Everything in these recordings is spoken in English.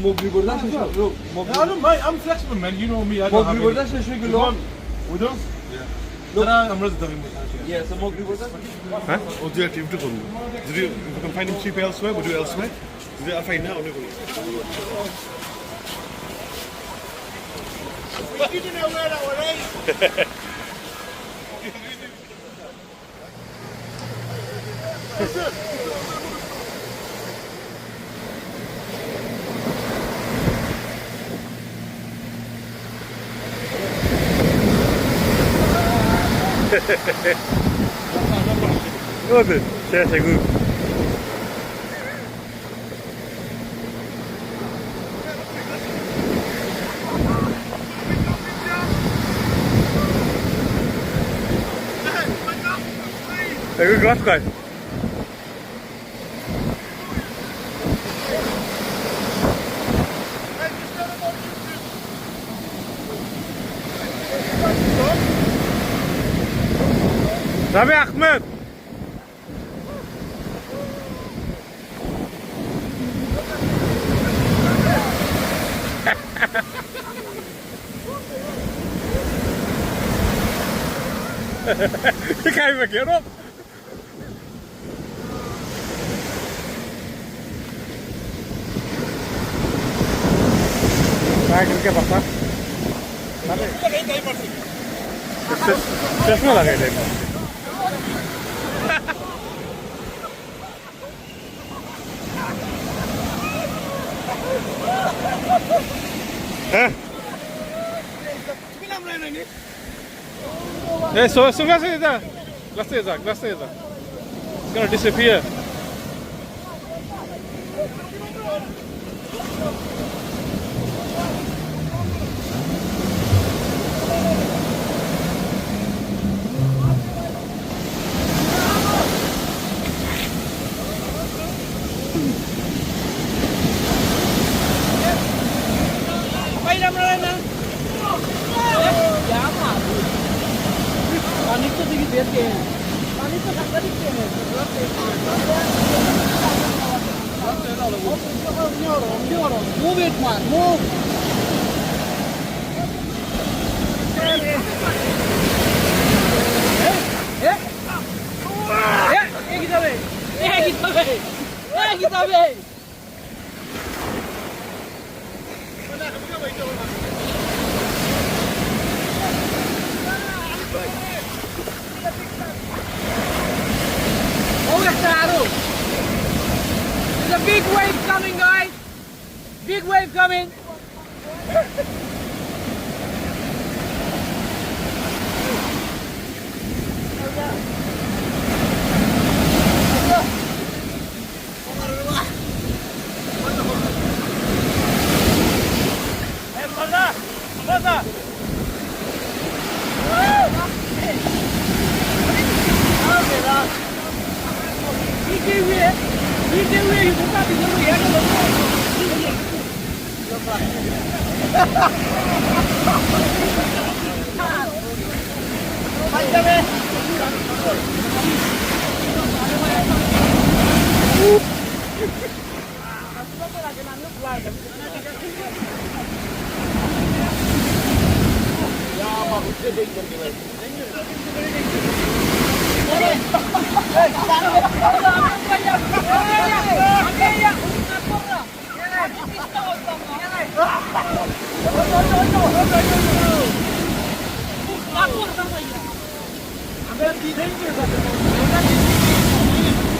Mogli burada şaşıyor. Yok. I don't mind. I'm flexible, man. You know me. I don't have Mogli any. burada şaşıyor We gülüm. do? Yeah. I'm ready to Yes, Mogli burada. Huh? We'll do it if we can find him cheap elsewhere, we'll do it elsewhere. I'll find now. You didn't know where that was, eh? Good. That's a good. A good glass guy. Tabii Ahmet. Kayak begitu. Kayak kerja apa? Chesma lagay din. Hah? Hey, so sunga se ida. Glass ida. It's gonna disappear. Move it, man. Move. There's a big wave coming, guys. Big wave coming.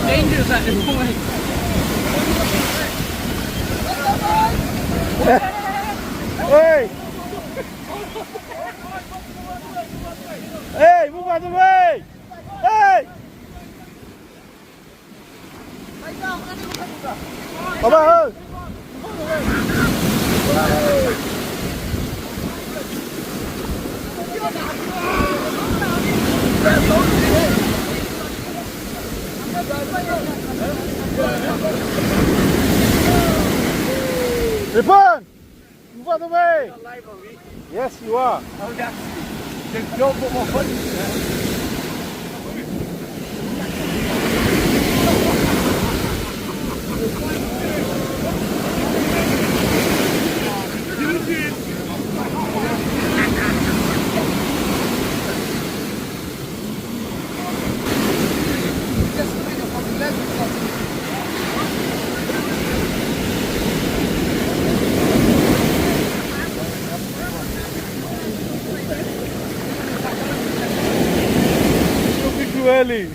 Dangerous at this point. Hey! Hey, move out of the way! Hey! Come on! Ripon! Move out of the way! Yes, you are. Uy,